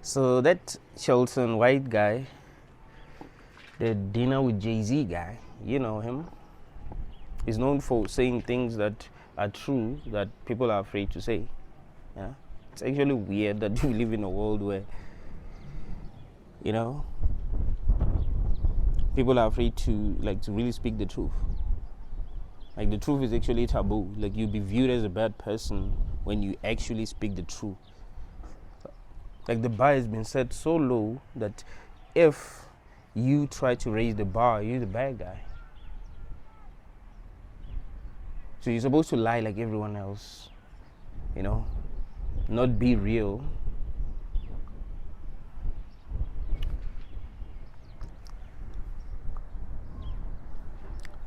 So that Shelton White guy, the dinner with Jay-Z guy, you know him, is known for saying things that are true that people are afraid to say. Yeah, it's actually weird that we live in a world where, you know, people are afraid to really speak the truth. Like the truth is actually taboo. Like you'll be viewed as a bad person when you actually speak the truth. Like the bar has been set so low that if you try to raise the bar, you're the bad guy. So you're supposed to lie like everyone else, you know, not be real.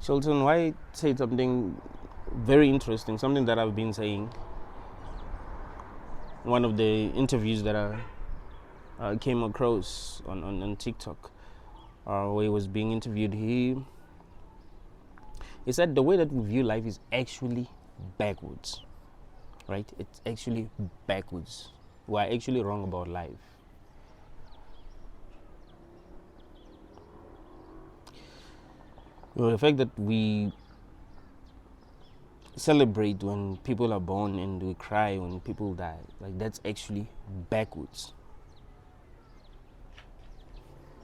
Shelton White said something very interesting, something that I've been saying. One of the interviews that I came across on TikTok, where he was being interviewed, he said the way that we view life is actually backwards, right? It's actually backwards. We're actually wrong about life. The fact that we celebrate when people are born and we cry when people die, like that's actually backwards.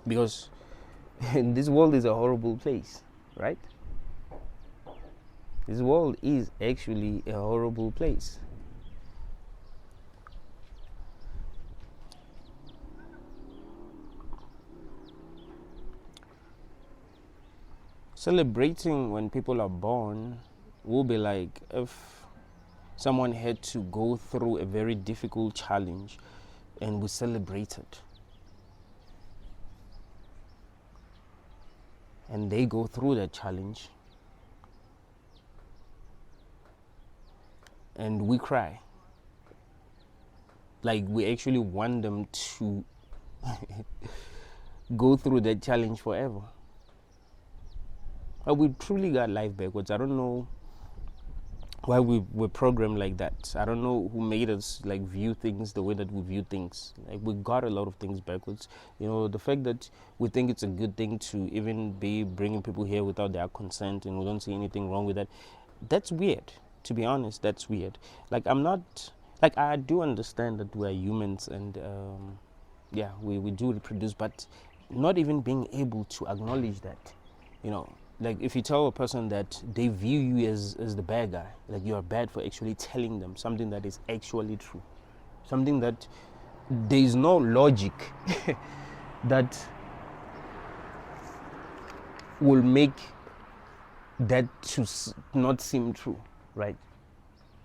Because this world is a horrible place, right? This world is actually a horrible place. Celebrating when people are born will be like if someone had to go through a very difficult challenge and we celebrated. And they go through that challenge and we cry. Like we actually want them to go through that challenge forever. But we truly got life backwards. I don't know why we were programmed like that. I don't know who made us like view things the way that we view things. Like we got a lot of things backwards. You know, the fact that we think it's a good thing to even be bringing people here without their consent and we don't see anything wrong with that. That's weird. To be honest, that's weird. Like I'm not, like I do understand that we're humans and yeah, we do reproduce, but not even being able to acknowledge that, you know, like if you tell a person that they view you as the bad guy, like you are bad for actually telling them something that is actually true, something that there is no logic that will make that to not seem true, right?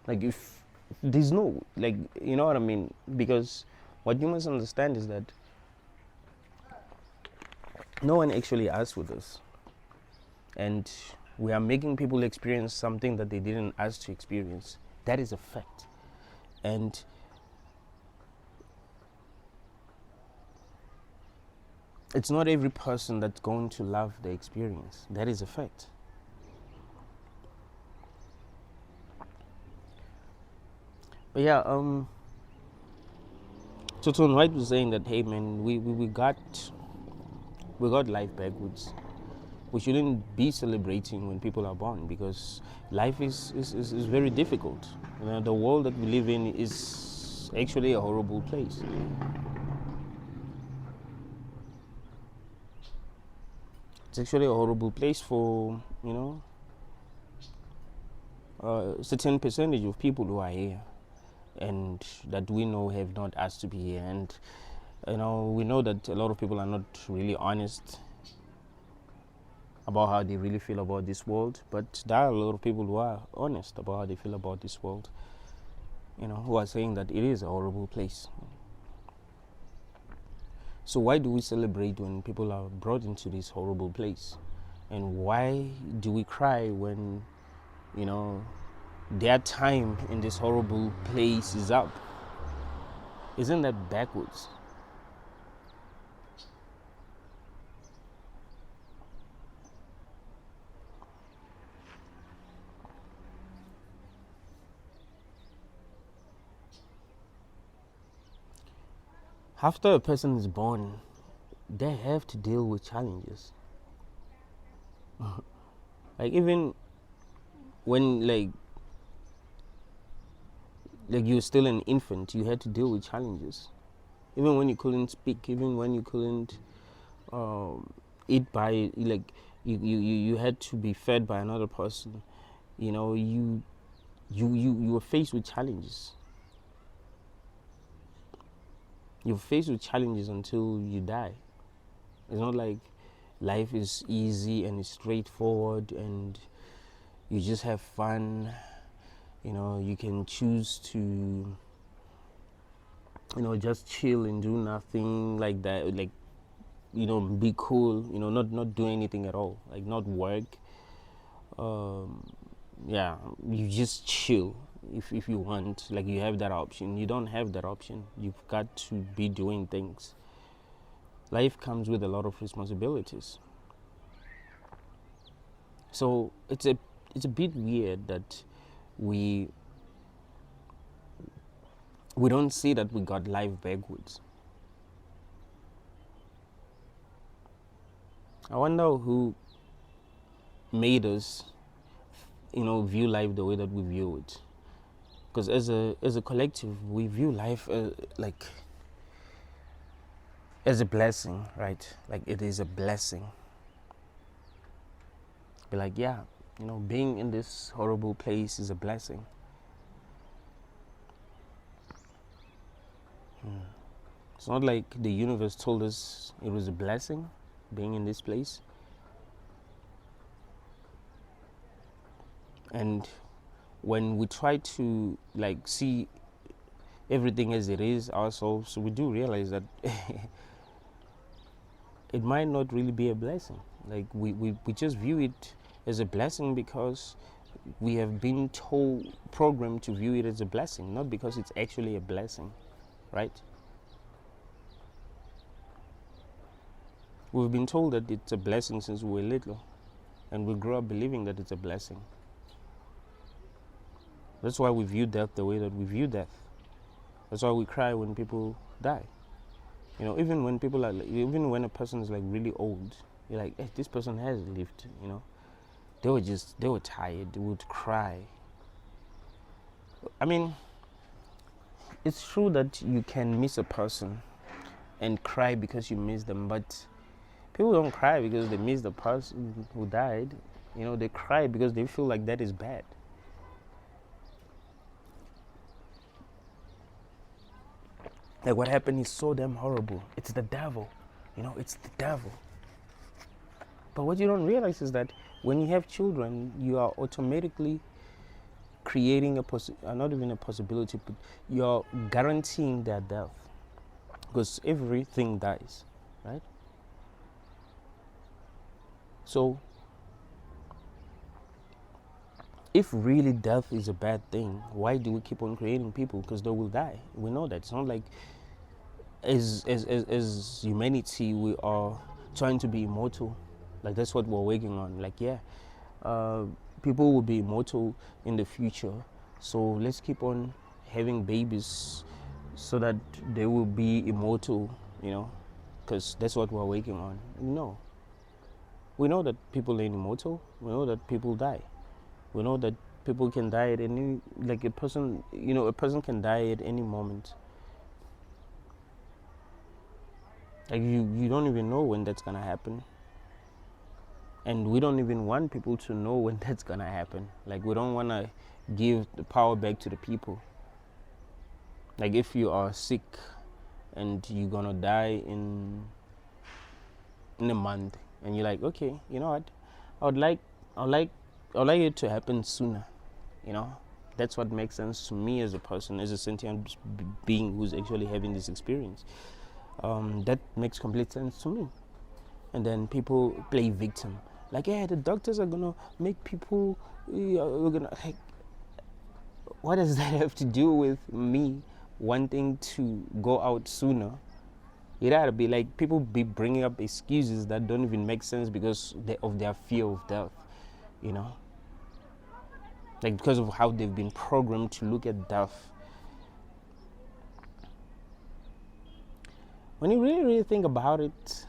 Like if there's no, like, you know what I mean? Because what you must understand is that no one actually asked for this, and we are making people experience something that they didn't ask to experience. That is a fact. And it's not every person that's going to love the experience. That is a fact. But yeah, Toton White was saying that, hey man, we got life backwards. We shouldn't be celebrating when people are born because life is very difficult. You know, the world that we live in is actually a horrible place. It's actually a horrible place for, you know, a certain percentage of people who are here and that we know have not asked to be here. And, you know, we know that a lot of people are not really honest about how they really feel about this world, but there are a lot of people who are honest about how they feel about this world, you know, who are saying that it is a horrible place. So why do we celebrate when people are brought into this horrible place? And why do we cry when, you know, their time in this horrible place is up? Isn't that backwards? After a person is born, they have to deal with challenges. Like even when like you're still an infant, you had to deal with challenges. Even when you couldn't speak, even when you couldn't eat by like you had to be fed by another person. You know, you were faced with challenges. You're faced with challenges until you die. It's not like life is easy and it's straightforward and you just have fun. You know, you can choose to, just chill and do nothing like that. Like, be cool. Not do anything at all. Like, not work. Yeah, you just chill if you want. Like, you have that option. You don't have that option. You've got to be doing things. Life comes with a lot of responsibilities. So it's a bit weird that we don't see that we got life backwards. I wonder who made us, view life the way that we view it. Because as a collective, we view life like as a blessing, right? Like it is a blessing. Be like, yeah, being in this horrible place is a blessing. It's not like the universe told us it was a blessing being in this place. And when we try to see everything as it is ourselves, we do realize that it might not really be a blessing. Like we just view it as a blessing because we have been programmed to view it as a blessing, not because it's actually a blessing, right? We've been told that it's a blessing since we were little, and we grew up believing that it's a blessing. That's why we view death the way that we view death. That's why we cry when people die. Even when a person is really old, you're like, hey, this person has lived. They were tired. They would cry. I mean, it's true that you can miss a person and cry because you miss them, but people don't cry because they miss the person who died. They cry because they feel like that is bad. Like what happened is so damn horrible. It's the devil. It's the devil. But what you don't realize is that when you have children, you are automatically creating not even a possibility, but you're guaranteeing their death. Because everything dies, right? So if really death is a bad thing, why do we keep on creating people? Because they will die. We know that. It's not like as humanity we are trying to be immortal. Like that's what we're working on. Like people will be immortal in the future, so let's keep on having babies so that they will be immortal, because that's what we're working on. No, we know that people ain't immortal. We know that people die. We know that people can die at any, a person can die at any moment. Like you don't even know when that's gonna happen. And we don't even want people to know when that's gonna happen. Like we don't wanna give the power back to the people. Like if you are sick and you're gonna die in a month and you're like, okay, you know what? I would like it to happen sooner. That's what makes sense to me as a person, as a sentient being who's actually having this experience. That makes complete sense to me. And then people play victim. Like, yeah, the doctors are gonna make people. We're gonna like. What does that have to do with me wanting to go out sooner? It ought to be like people be bringing up excuses that don't even make sense because of their fear of death. Like because of how they've been programmed to look at death. when you really think about it,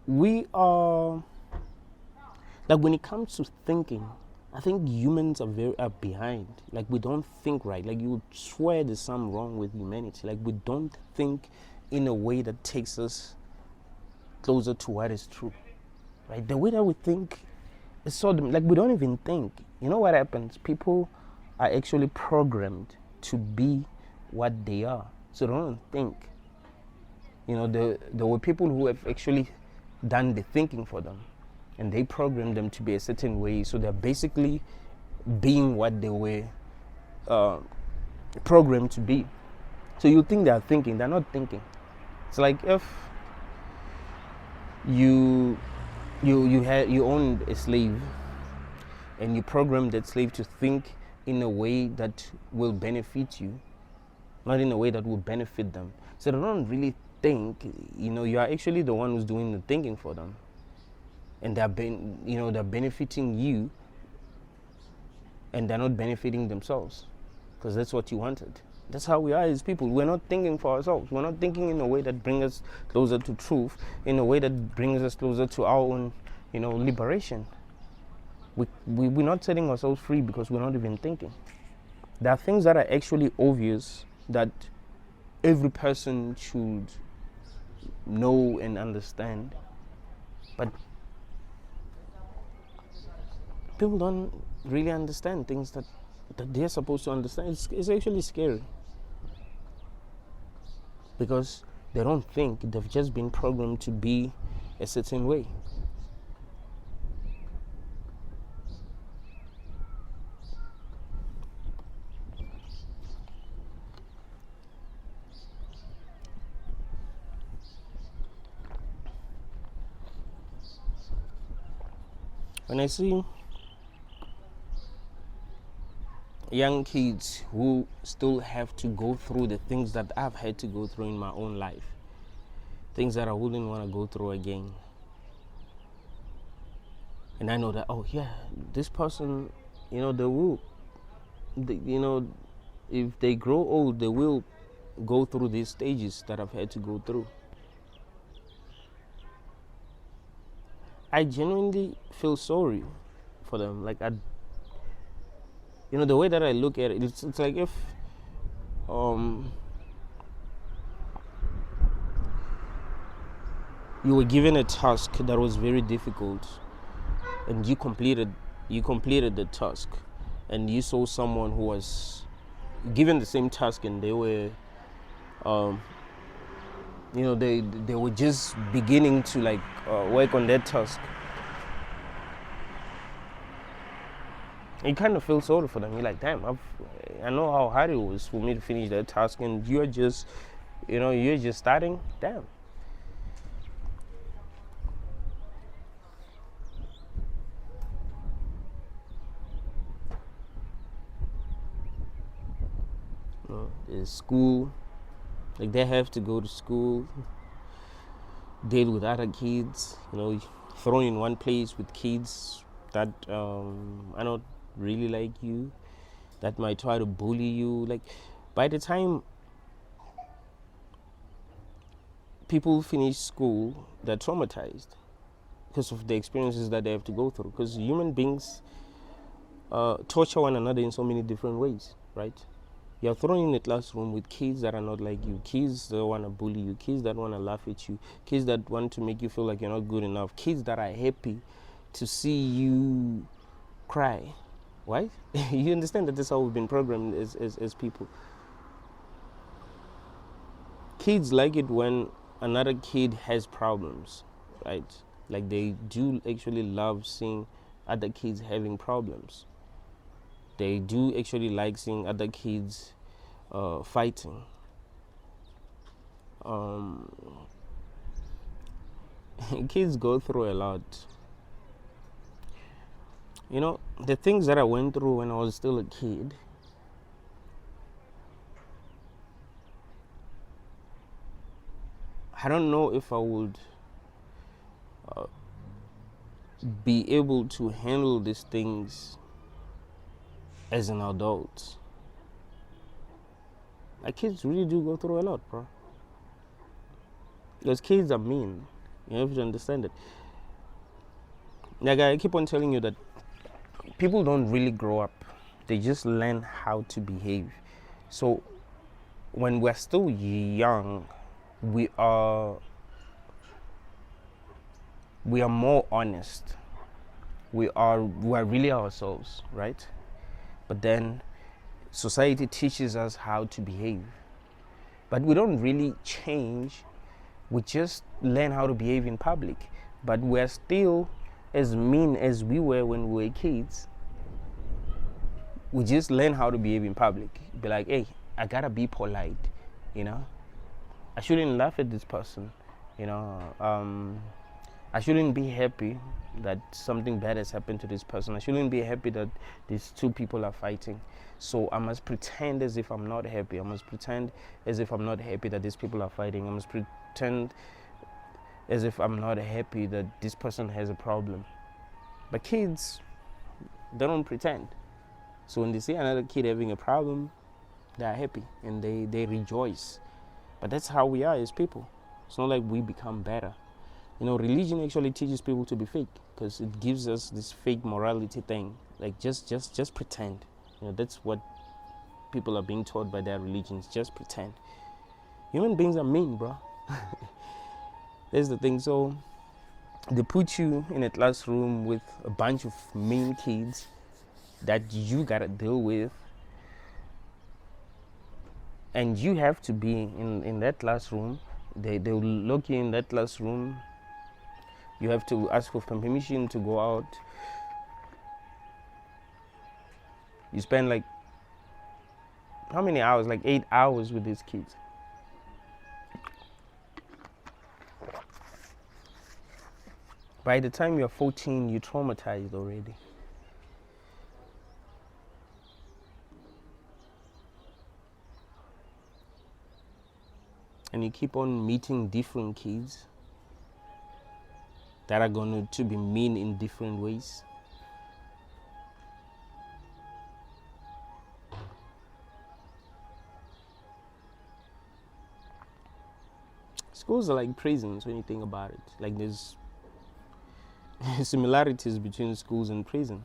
we are like, when it comes to thinking, I think humans are behind. Like, we don't think right. Like, you would swear there's something wrong with humanity. Like, we don't think in a way that takes us closer to what is true. Right? The way that we think is so like, we don't even think. You know what happens? People are actually programmed to be what they are. So they don't think. There were people who have actually done the thinking for them, and they programmed them to be a certain way. So they're basically being what they were programmed to be. So you think they're thinking, they're not thinking. It's like if you owned a slave, and you program that slave to think in a way that will benefit you, not in a way that will benefit them. So they don't really think. You are actually the one who's doing the thinking for them, and they're benefiting you, and they're not benefiting themselves, because that's what you wanted. That's how we are as people. We're not thinking for ourselves. We're not thinking in a way that brings us closer to truth, in a way that brings us closer to our own, liberation. We're not setting ourselves free because we're not even thinking. There are things that are actually obvious that every person should know and understand, but people don't really understand things that they're supposed to understand. It's actually scary, because they don't think. They've just been programmed to be a certain way. When I see young kids who still have to go through the things that I've had to go through in my own life, things that I wouldn't want to go through again, and I know that, oh yeah, this person, they will, if they grow old, they will go through these stages that I've had to go through. I genuinely feel sorry for them. Like, the way that I look at it, it's like if you were given a task that was very difficult, and you completed the task, and you saw someone who was given the same task, and they were they were just beginning to work on that task. You kind of feel sorry for them. You're like, damn, I know how hard it was for me to finish that task, and you're just starting. Damn. Is school, like, they have to go to school, deal with other kids, thrown in one place with kids that are not really like you, that might try to bully you. Like, by the time people finish school, they're traumatized because of the experiences that they have to go through, because human beings torture one another in so many different ways, right? You're thrown in a classroom with kids that are not like you, kids that want to bully you, kids that want to laugh at you, kids that want to make you feel like you're not good enough, kids that are happy to see you cry. Right? You understand that that's how we've been programmed as people. Kids like it when another kid has problems, right? Like, they do actually love seeing other kids having problems. They do actually like seeing other kids fighting. Kids go through a lot. The things that I went through when I was still a kid, I don't know if I would be able to handle these things as an adult. Like, kids really do go through a lot, bro. Because kids are mean. You have to understand it. Like I keep on telling you that people don't really grow up. They just learn how to behave. So when we're still young, we are more honest. We are really ourselves, right? But then society teaches us how to behave. But we don't really change. We just learn how to behave in public. But we're still as mean as we were when we were kids. We just learn how to behave in public. Be like, hey, I gotta be polite, you know. I shouldn't laugh at this person, you know. I shouldn't be happy that something bad has happened to this person. I shouldn't be happy that these two people are fighting. So I must pretend as if I'm not happy. I must pretend as if I'm not happy that these people are fighting. I must pretend as if I'm not happy that this person has a problem. But kids, they don't pretend. So when they see another kid having a problem, they are happy and they rejoice. But that's how we are as people. It's not like we become better. You know, religion actually teaches people to be fake because it gives us this fake morality thing. Like just pretend. You know, that's what people are being taught by their religions. Just pretend. Human beings are mean, bro. That's the thing. So they put you in a classroom with a bunch of mean kids that you gotta deal with, and you have to be in that classroom. They'll lock you in that classroom. You have to ask for permission to go out. You spend like how many hours? Like 8 hours with these kids. By the time you're 14, you're traumatized already. And you keep on meeting different kids that are going to be mean in different ways. Schools are like prisons when you think about it. Like there's similarities between schools and prison.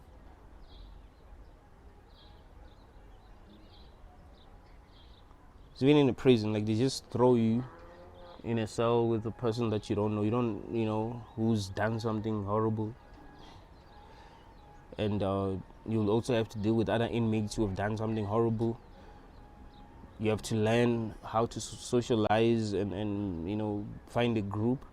So even in a prison, like they just throw you in a cell with a person that you don't know. You know, who's done something horrible. And you'll also have to deal with other inmates who have done something horrible. You have to learn how to socialize and you know, find a group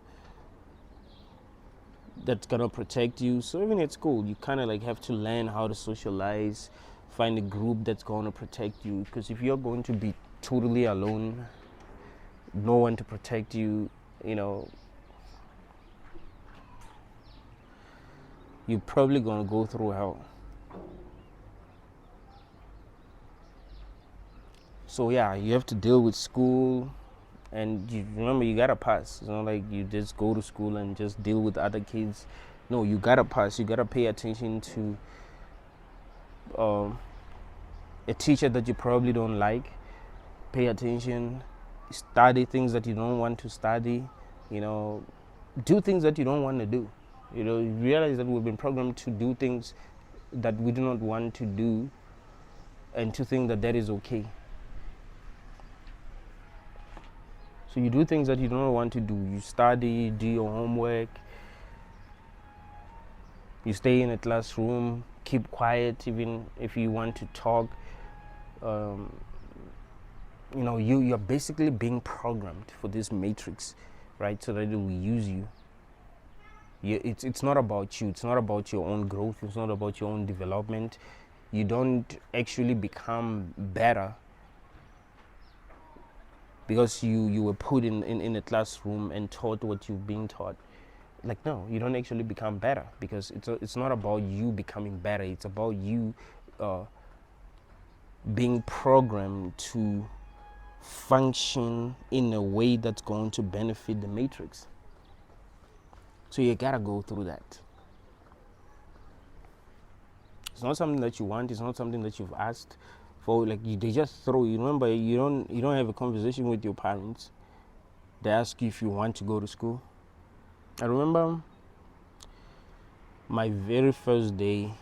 that's gonna protect you. So even at school, you kind of like have to learn how to socialize, find a group that's gonna protect you. Because if you're going to be totally alone, no one to protect you, you know, you're probably gonna go through hell. So yeah, you have to deal with school, and you remember you gotta pass. It's not like you just go to school and just deal with other kids. No, you gotta pass. You gotta pay attention to a teacher that you probably don't like. Pay attention, study things that you don't want to study. You know, do things that you don't want to do. You know, you realize that we've been programmed to do things that we do not want to do, and to think that that is okay. So you do things that you don't want to do. You study, do your homework, you stay in a classroom, keep quiet even if you want to talk. You know, you're basically being programmed for this matrix, right? So that it will use you. It's not about you. It's not about your own growth. It's not about your own development. You don't actually become better because you were put in a classroom and taught what you're being taught. Like, no, you don't actually become better, because it's not about you becoming better. It's about you being programmed to function in a way that's going to benefit the matrix. So you gotta go through that. It's not something that you want. It's not something that you've asked for. Like they just throw you. Remember, you don't have a conversation with your parents. they ask you if you want to go to school. I remember my very first day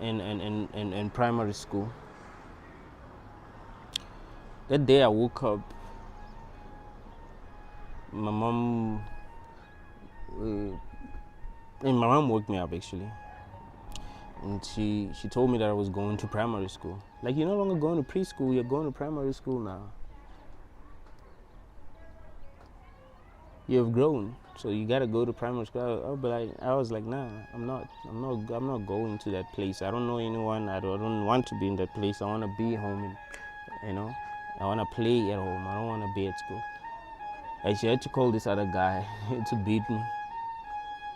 in primary school. That day I woke up, my mom, and my mom woke me up actually, and she told me that I was going to primary school. Like, you're no longer going to preschool, you're going to primary school now. You have grown, so you gotta go to primary school. I was like, nah, I'm not going to that place. I don't know anyone. I don't want to be in that place. I want to be home, and, I want to play at home. I don't want to be at school. And she had to call this other guy to beat me,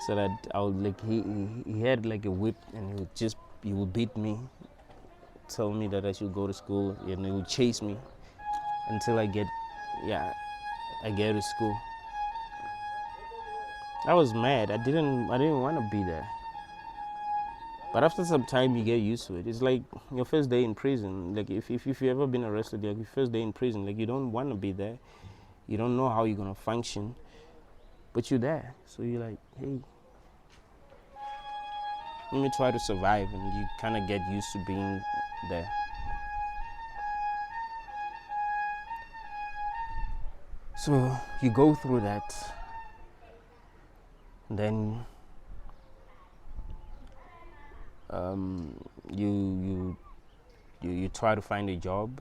so that I would like he had like a whip, and he would beat me, tell me that I should go to school, and he would chase me until I get to school. I was mad. I didn't want to be there. But after some time, you get used to it. It's like your first day in prison. Like if you've ever been arrested, like your first day in prison, like you don't want to be there. You don't know how you're gonna function, but you're there. So you're like, hey, let me try to survive, and you kind of get used to being there. So you go through that, then you try to find a job,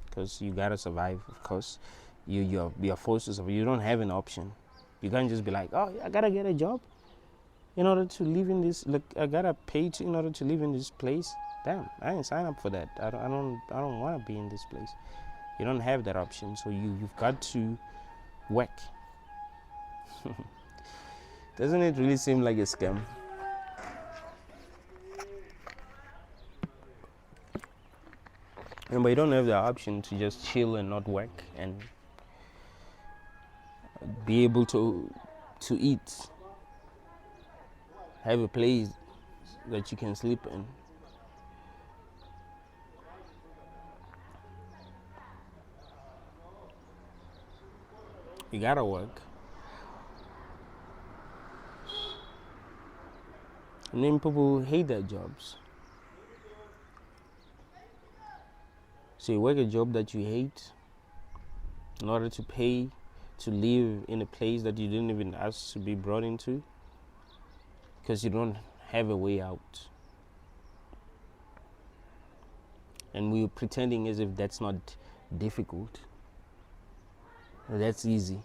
because you gotta survive. Of course, you're forced to survive. You don't have an option. You can't just be like, oh, I gotta get a job in order to live in this. Like, I gotta pay in order to live in this place. Damn, I didn't sign up for that. I don't want to be in this place. You don't have that option, so you've got to work. Doesn't it really seem like a scam? But you don't have the option to just chill and not work and be able to eat, have a place that you can sleep in. You gotta work. And then people hate their jobs. So you work a job that you hate in order to pay to live in a place that you didn't even ask to be brought into, because you don't have a way out. And we're pretending as if that's not difficult. That's easy.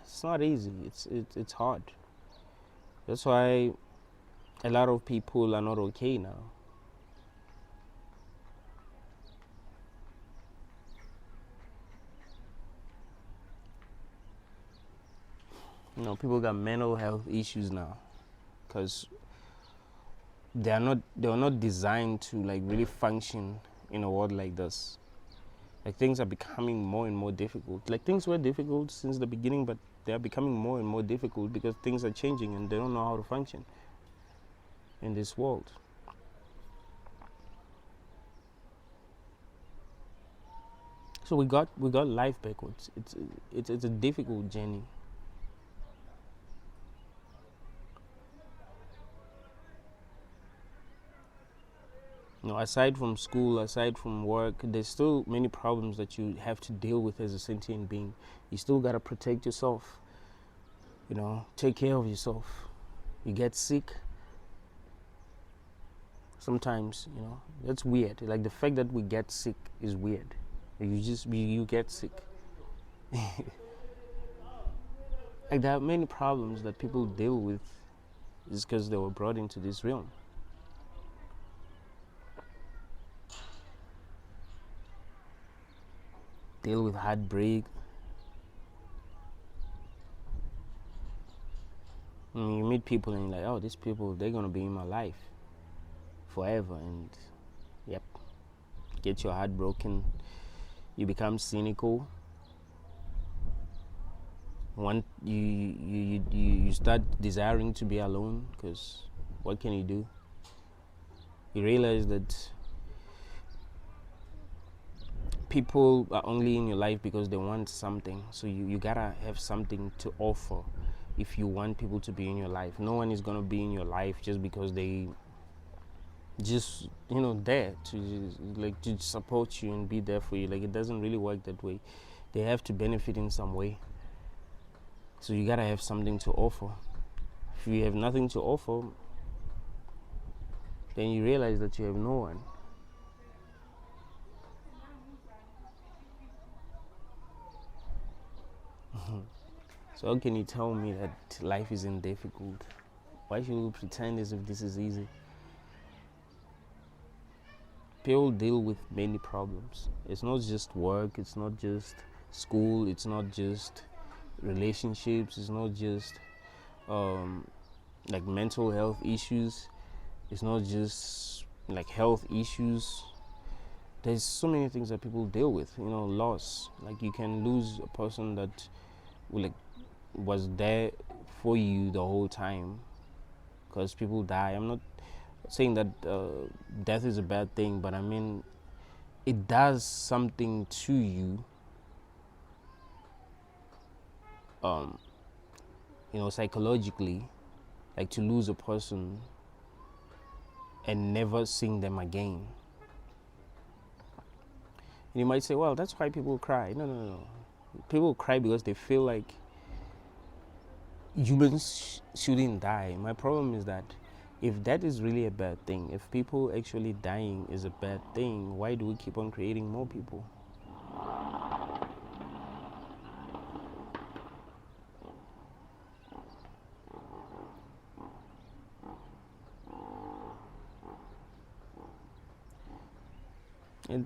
It's not easy. It's hard. That's why a lot of people are not okay now. People got mental health issues now, because they were not designed to like really function in a world like this. Like, things are becoming more and more difficult. Like, things were difficult since the beginning, but they are becoming more and more difficult because things are changing and they don't know how to function in this world. So we got life backwards. It's a difficult journey. Aside from school, aside from work, there's still many problems that you have to deal with as a sentient being. You still gotta protect yourself. Take care of yourself. You get sick. Sometimes, that's weird. Like, the fact that we get sick is weird. You get sick. Like, there are many problems that people deal with just because they were brought into this realm. Deal with heartbreak. You meet people and you're like, oh, these people, they're gonna be in my life forever, and yep, get your heart broken. You become cynical. You start desiring to be alone, because what can you do? You realize that people are only in your life because they want something. So you gotta have something to offer if you want people to be in your life. No one is gonna be in your life just because they just there to like to support you and be there for you. Like, it doesn't really work that way. They have to benefit in some way. So you gotta have something to offer. If you have nothing to offer, then you realize that you have no one. So how can you tell me that life isn't difficult? Why should we pretend as if this is easy? People deal with many problems. It's not just work, it's not just school, it's not just relationships, it's not just like mental health issues, it's not just like health issues. There's so many things that people deal with. Loss. Like, you can lose a person that was there for you the whole time, because people die. I'm not saying that death is a bad thing, but I mean, it does something to you, psychologically, like to lose a person and never seeing them again. And you might say, well, that's why people cry. No. People cry because they feel like humans shouldn't die. My problem is that if that is really a bad thing, if people actually dying is a bad thing, why do we keep on creating more people? And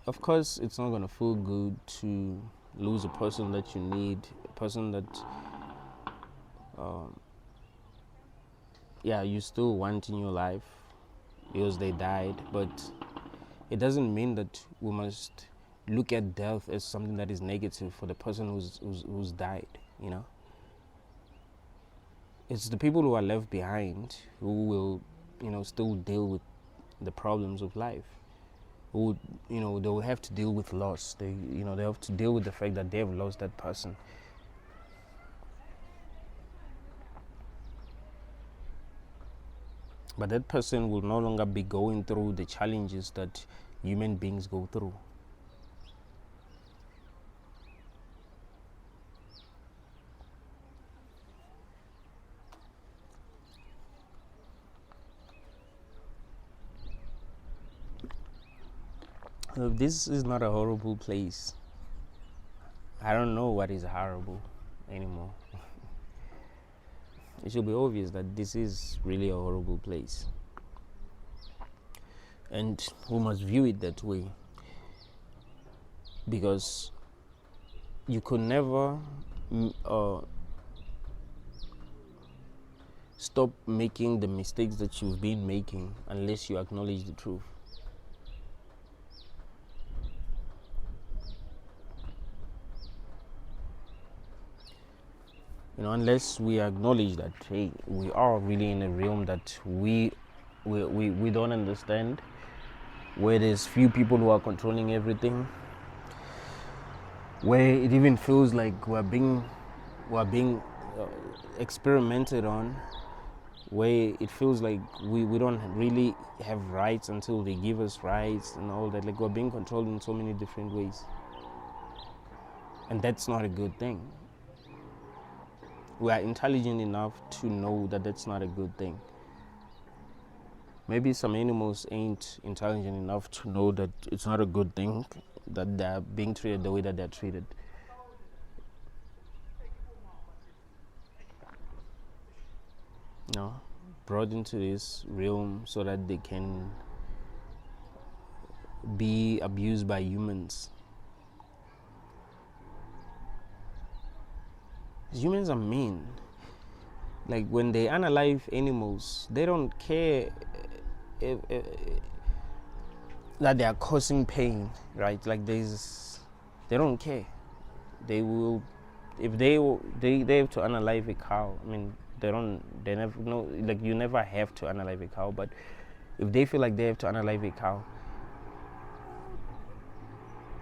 of course, it's not going to feel good to lose a person that you need, a person that you still want in your life because they died. But it doesn't mean that we must look at death as something that is negative for the person who's died. It's the people who are left behind who will still deal with the problems of life. Who they will have to deal with loss. They have to deal with the fact that they have lost that person. But that person will no longer be going through the challenges that human beings go through. This is not a horrible place. I don't know what is horrible anymore. It should be obvious that this is really a horrible place. And we must view it that way. Because you could never stop making the mistakes that you've been making unless you acknowledge the truth. Unless we acknowledge that, hey, we are really in a realm that we don't understand, where there's few people who are controlling everything, where it even feels like we're being experimented on, where it feels like we don't really have rights until they give us rights and all that. Like, we're being controlled in so many different ways, and that's not a good thing. We are intelligent enough to know that that's not a good thing. Maybe some animals ain't intelligent enough to know that it's not a good thing that they're being treated the way that they're treated. Brought into this realm so that they can be abused by humans. Humans are mean. Like, when they unalive animals, they don't care that they are causing pain, right? Like, they don't care. They will, if they have to unalive a cow. I mean, they never know. Like, you never have to unalive a cow, but if they feel like they have to unalive a cow,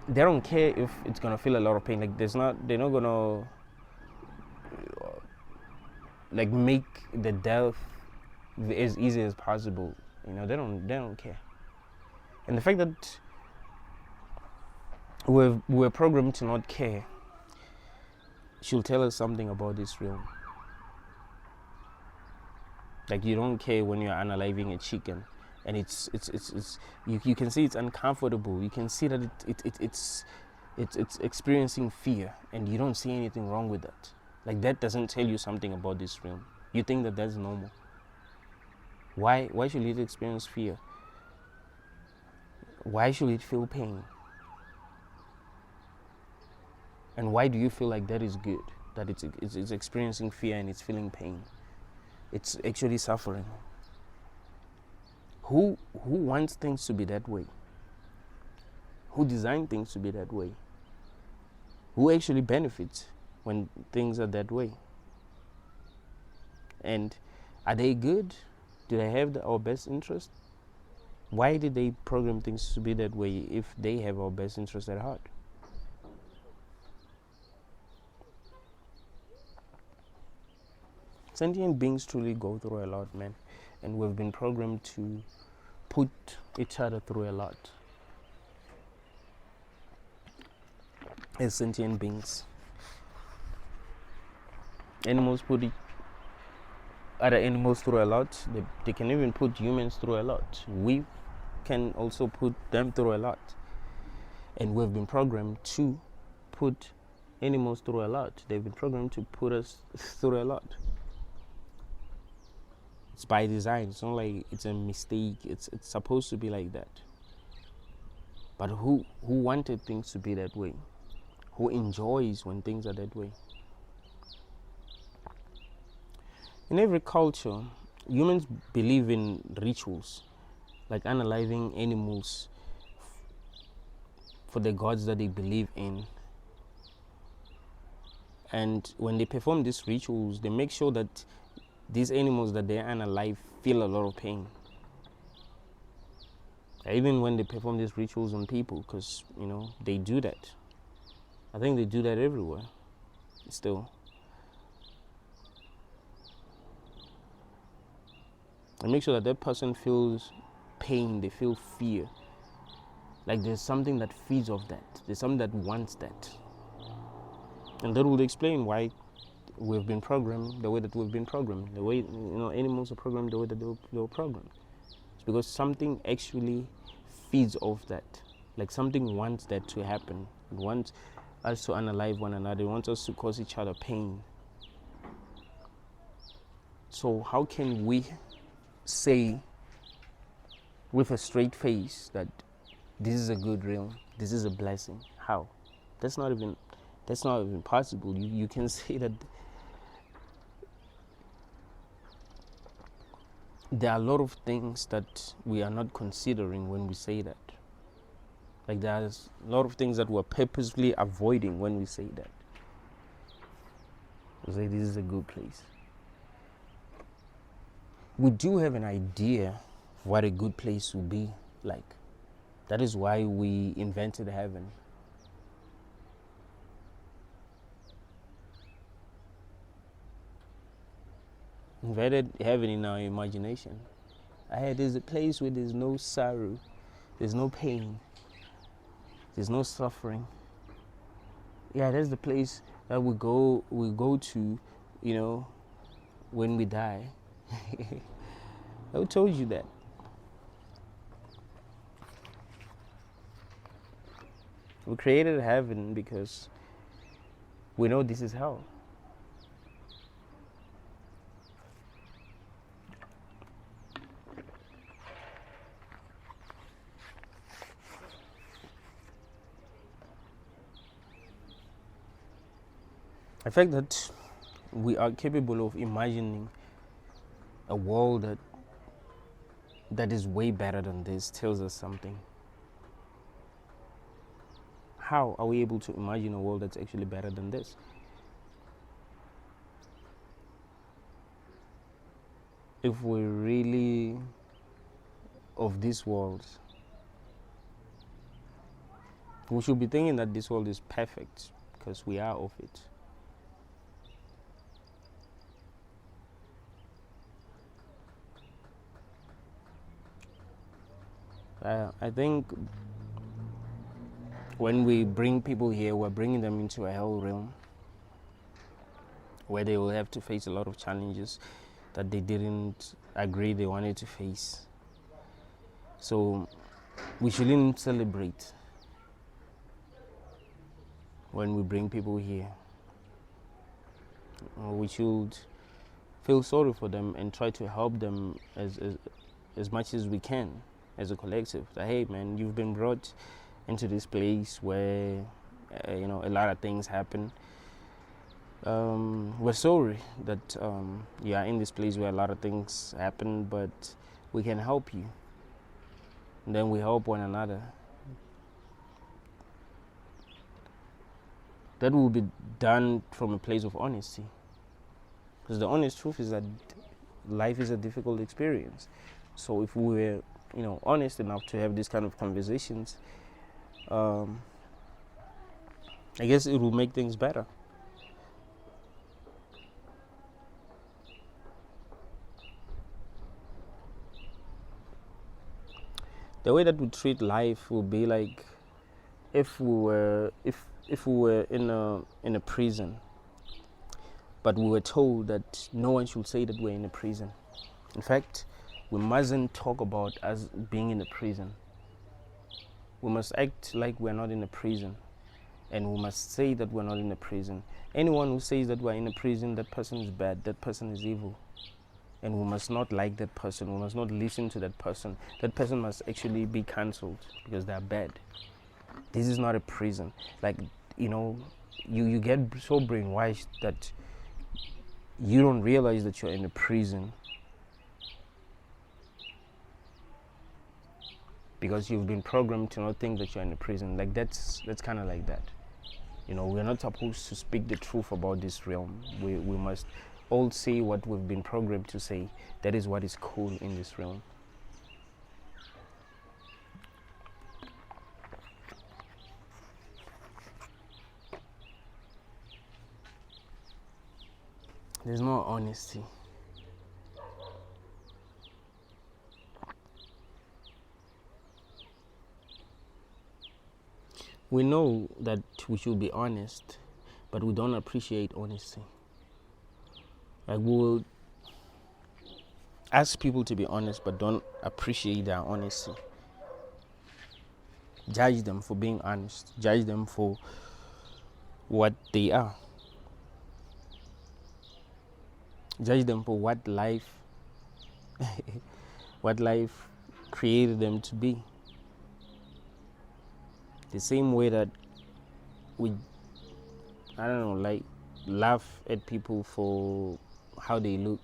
they don't care if it's gonna feel a lot of pain. Like they're not gonna like make the death as easy as possible. They don't care. And the fact that we're programmed to not care should tell us something about this realm. Like you don't care when you're unaliving a chicken, and it's you can see it's uncomfortable. You can see that it's experiencing fear, and you don't see anything wrong with that. Like that doesn't tell you something about this realm. You think that that's normal. Why should it experience fear? Why should it feel pain? And why do you feel like that is good? That it's experiencing fear and it's feeling pain. It's actually suffering. Who wants things to be that way? Who designed things to be that way? Who actually benefits when things are that way? And are they good? Do they have our best interest? Why did they program things to be that way if they have our best interest at heart? Sentient beings truly go through a lot, man. And we've been programmed to put each other through a lot as sentient beings. Animals put other animals through a lot. They can even put humans through a lot. We can also put them through a lot. And we've been programmed to put animals through a lot. They've been programmed to put us through a lot. It's by design. It's not like it's a mistake. It's supposed to be like that. But who wanted things to be that way? Who enjoys when things are that way? In every culture, humans believe in rituals, like unaliving animals for the gods that they believe in. And when they perform these rituals, they make sure that these animals that they unalive feel a lot of pain. Even when they perform these rituals on people, because they do that. I think they do that everywhere still. And make sure that person feels pain, they feel fear. Like there's something that feeds off that. There's something that wants that. And that will explain why we've been programmed the way that we've been programmed. The way animals are programmed the way that they were programmed. It's because something actually feeds off that. Like something wants that to happen. It wants us to unalive one another. It wants us to cause each other pain. So how can we say with a straight face that this is a good realm, this is a blessing? How? That's not even possible. You can say that there are a lot of things that we are not considering when we say that. Like there's a lot of things that we're purposely avoiding when we say that. We say this is a good place. We do have an idea of what a good place would be like. That is why we invented heaven. Invented heaven in our imagination. There's a place where there's no sorrow, there's no pain, there's no suffering. Yeah, that's the place that we go to, when we die. Who told you that? We created heaven because we know this is hell. The fact that we are capable of imagining a world that is way better than this tells us something. How are we able to imagine a world that's actually better than this? If we're really of this world, We should be thinking that this world is perfect because we are of it. I think when we bring people here, we're bringing them into a hell realm where they will have to face a lot of challenges that they didn't agree they wanted to face. So we shouldn't celebrate when we bring people here. We should feel sorry for them and try to help them as much as we can as a collective. That, hey man, you've been brought into this place where a lot of things happen. We're sorry that you are in this place where a lot of things happen, but we can help you. And then we help one another. That will be done from a place of honesty. Because the honest truth is that life is a difficult experience. So if we were, honest enough to have these kind of conversations, I guess it will make things better. The way that we treat life will be like if we were in a prison, but we were told that no one should say that we're in a prison. In fact, we mustn't talk about us being in a prison. We must act like we're not in a prison, and we must say that we're not in a prison. Anyone who says that we're in a prison, that person is bad, that person is evil. And we must not like that person. We must not listen to that person. That person must actually be cancelled because they're bad. This is not a prison. Like, you get so brainwashed that you don't realize that you're in a prison because you've been programmed to not think that you're in a prison. Like that's kind of like that. We're not supposed to speak the truth about this realm. We must all say what we've been programmed to say. That is what is cool in this realm. There's no honesty. We know that we should be honest, but we don't appreciate honesty. Like, we will ask people to be honest, but don't appreciate their honesty. Judge them for being honest. Judge them for what they are. Judge them for what life created them to be. The same way that we, laugh at people for how they look.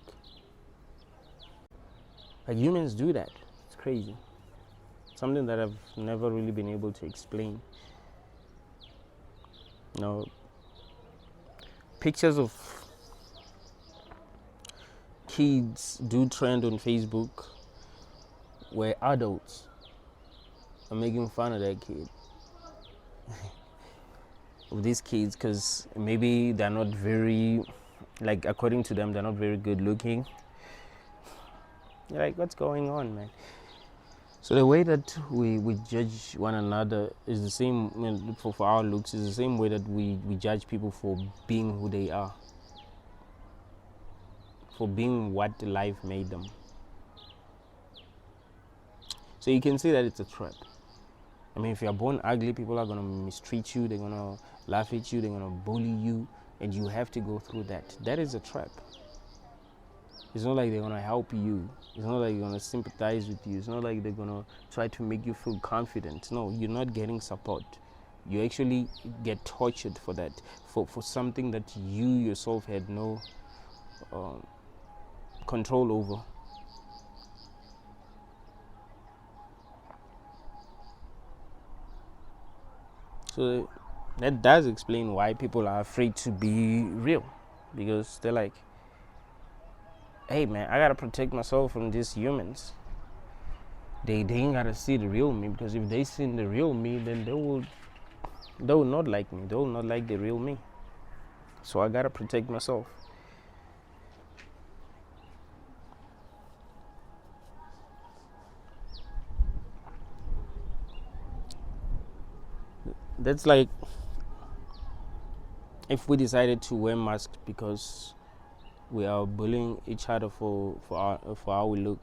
Like, humans do that. It's crazy. Something that I've never really been able to explain. Pictures of kids do trend on Facebook where adults are making fun of that kid. Of these kids, because maybe they're not very, according to them, they're not very good looking. You're like, what's going on, man? So the way that we judge one another is the same, for our looks, is the same way that we judge people for being who they are. For being what life made them. So you can see that it's a trap. I mean, if you're born ugly, people are going to mistreat you, they're going to laugh at you, they're going to bully you, and you have to go through that. That is a trap. It's not like they're going to help you. It's not like they're going to sympathize with you. It's not like they're going to try to make you feel confident. No, you're not getting support. You actually get tortured for that, for something that you yourself had no control over. So that does explain why people are afraid to be real, because they're like, hey man, I gotta protect myself from these humans. They ain't gotta see the real me, because if they see the real me, then they will They will not like me. They will not like the real me. So I gotta protect myself. That's like if we decided to wear masks because we are bullying each other for how we look.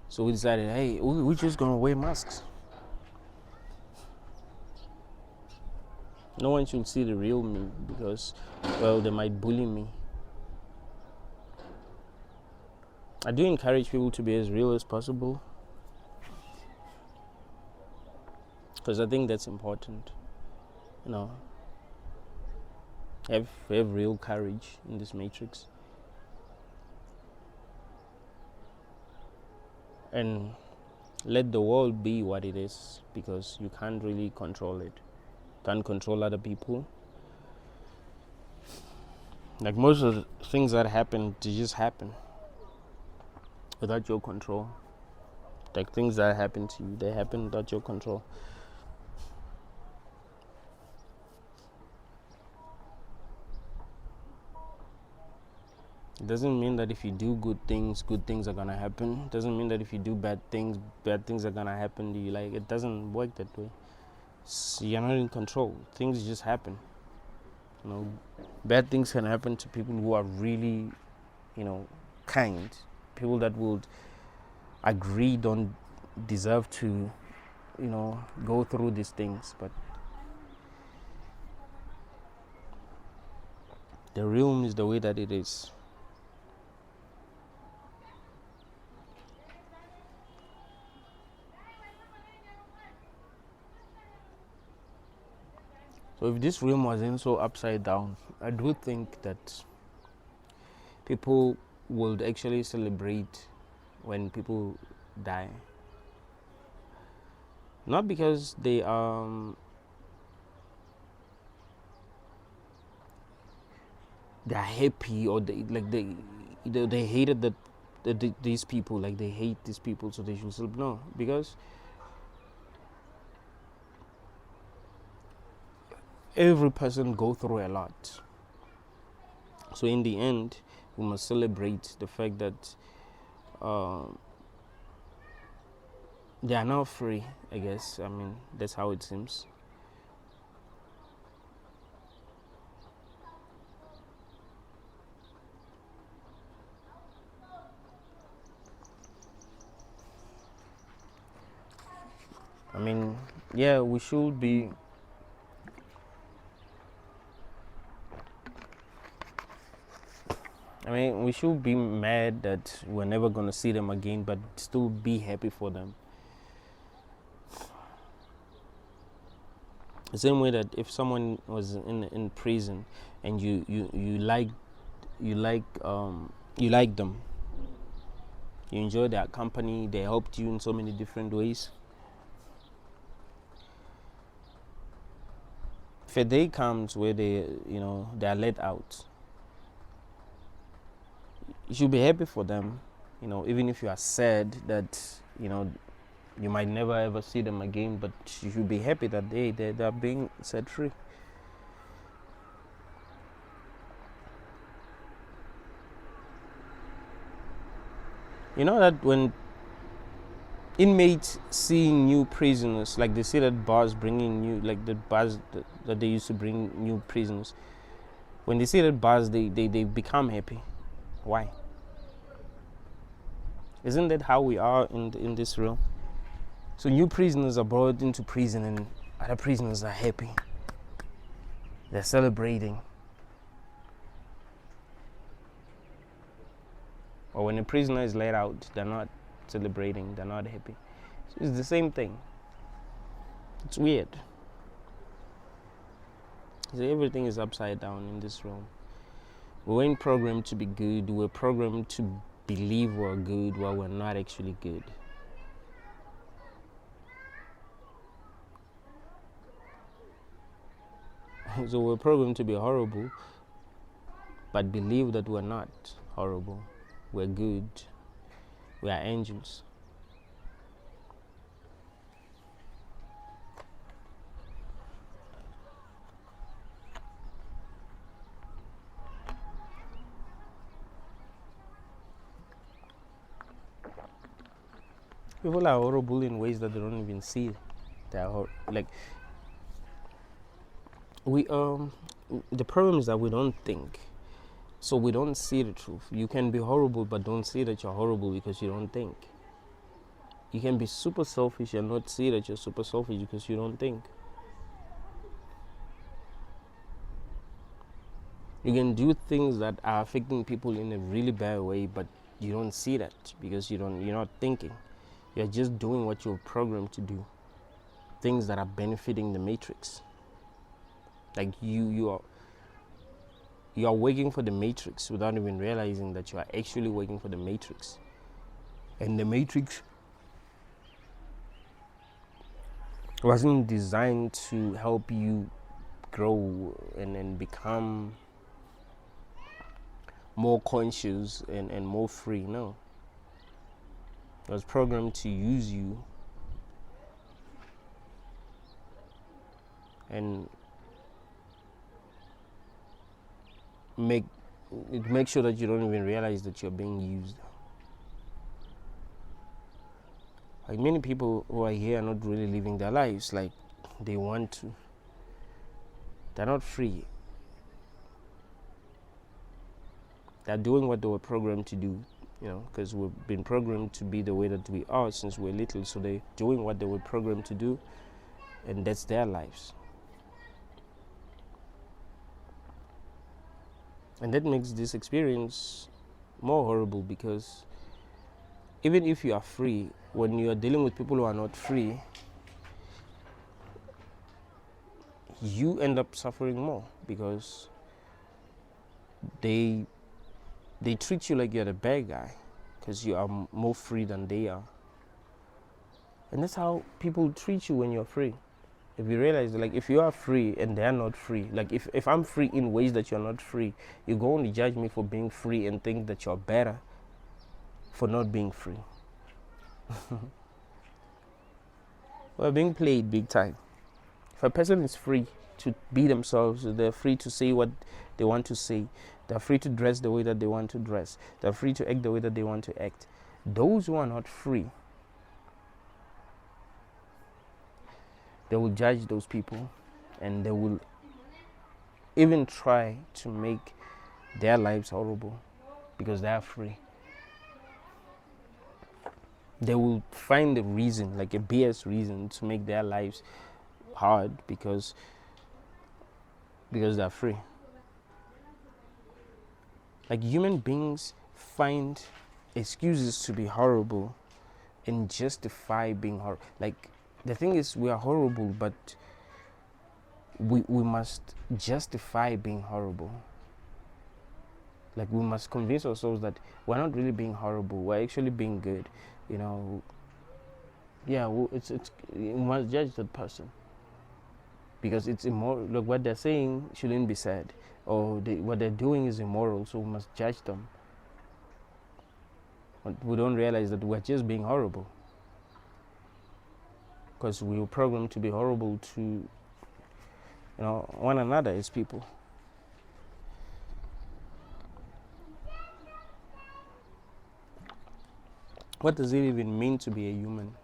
So we decided, hey, we're just gonna wear masks. No one should see the real me because, well, they might bully me. I do encourage people to be as real as possible because I think that's important. You know, have real courage in this matrix. And let the world be what it is because you can't really control it. Can't control other people. Like most of the things that happen, they just happen without your control. Like things that happen to you, they happen without your control. It doesn't mean that if you do good things are gonna happen. It doesn't mean that if you do bad things are gonna happen to you. Like it doesn't work that way. You're not in control. Things just happen. You know, bad things can happen to people who are really, kind. People that would agree don't deserve to, go through these things. But the realm is the way that it is. So if this realm wasn't so upside down, I do think that people would actually celebrate when people die. Not because they're happy or they hated these people, like they hate these people, so they should celebrate. No, because every person go through a lot. So in the end, we must celebrate the fact that they are now free, I guess. I mean, that's how it seems. I mean, yeah, we should be. I mean, we should be mad that we're never gonna see them again, but still be happy for them. The same way that if someone was in prison and you like them, you enjoy their company, they helped you in so many different ways. If a day comes where they are let out, you should be happy for them, even if you are sad that you might never ever see them again, but you should be happy that they are being set free. You know that when inmates seeing new prisoners, like they see that bars bringing new, like the bars that they used to bring new prisoners, when they see that bars, they become happy. Why? Isn't that how we are in this realm? So new prisoners are brought into prison and other prisoners are happy. They're celebrating. Or when a prisoner is let out, they're not celebrating, they're not happy. So it's the same thing. It's weird. So everything is upside down in this realm. We weren't programmed to be good. We're programmed to believe we're good while we're not actually good. So we're programmed to be horrible, but believe that we're not horrible. We're good. We are angels. People are horrible in ways that they don't even see. They are like we the problem is that we don't think, so we don't see the truth. You can be horrible but don't see that you're horrible because you don't think. You can be super selfish and not see that you're super selfish because you don't think. You can do things that are affecting people in a really bad way, but you don't see that because you're not thinking. You're just doing what you're programmed to do. Things that are benefiting the matrix. Like you are working for the matrix without even realizing that you are actually working for the matrix. And the matrix wasn't designed to help you grow and become more conscious and more free. No. It was programmed to use you and make sure that you don't even realize that you're being used. Like many people who are here are not really living their lives like they want to. They're not free. They're doing what they were programmed to do, because we've been programmed to be the way that we are since we're little. So they're doing what they were programmed to do, and that's their lives. And that makes this experience more horrible because even if you are free, when you are dealing with people who are not free, you end up suffering more because they treat you like you're the bad guy because you are more free than they are. And that's how people treat you when you're free. If you realize, like, if you are free and they're not free, like if I'm free in ways that you're not free, you go and judge me for being free and think that you're better for not being free. We're being played big time. If a person is free to be themselves, they're free to say what they want to say, they're free to dress the way that they want to dress, they're free to act the way that they want to act. Those who are not free, they will judge those people and they will even try to make their lives horrible because they are free. They will find a reason, like a BS reason, to make their lives hard because they're free. Like, human beings find excuses to be horrible and justify being horrible. Like, the thing is, we are horrible, but we must justify being horrible. Like, we must convince ourselves that we're not really being horrible, we're actually being good. Yeah, you must judge that person because it's immoral. Look, what they're saying shouldn't be said, or what they're doing is immoral, so we must judge them. But we don't realize that we're just being horrible because we were programmed to be horrible to one another as people. What does it even mean to be a human?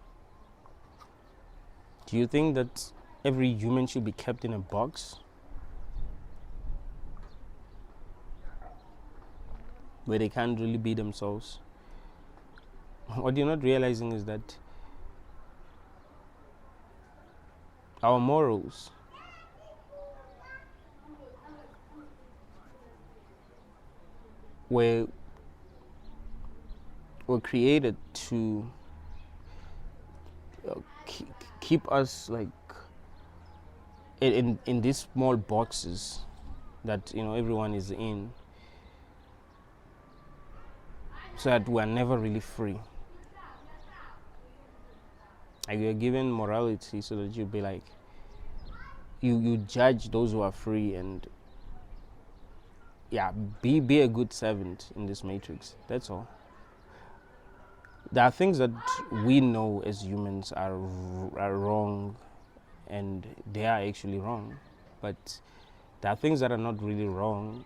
Do you think that every human should be kept in a box where they can't really be themselves? What you're not realizing is that our morals were created to keep us like in these small boxes that everyone is in, so that we're never really free. Like, you're given morality so that you be like you judge those who are free and be a good servant in this matrix. That's all. There are things that we know as humans are wrong, and they are actually wrong. But there are things that are not really wrong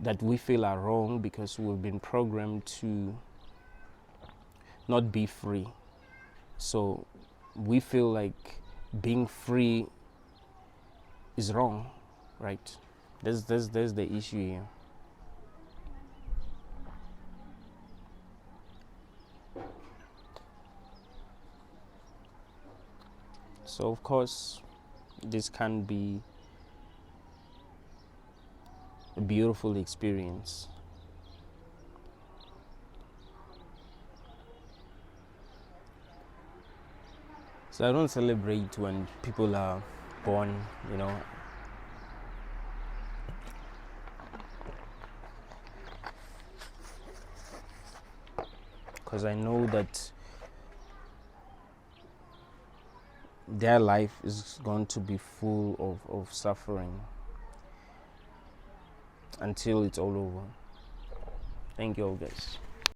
that we feel are wrong because we've been programmed to not be free. So we feel like being free is wrong, right? There's the issue here. So of course, this can be a beautiful experience. So I don't celebrate when people are born, you know, because I know that their life is going to be full of suffering until it's all over. Thank you all, guys.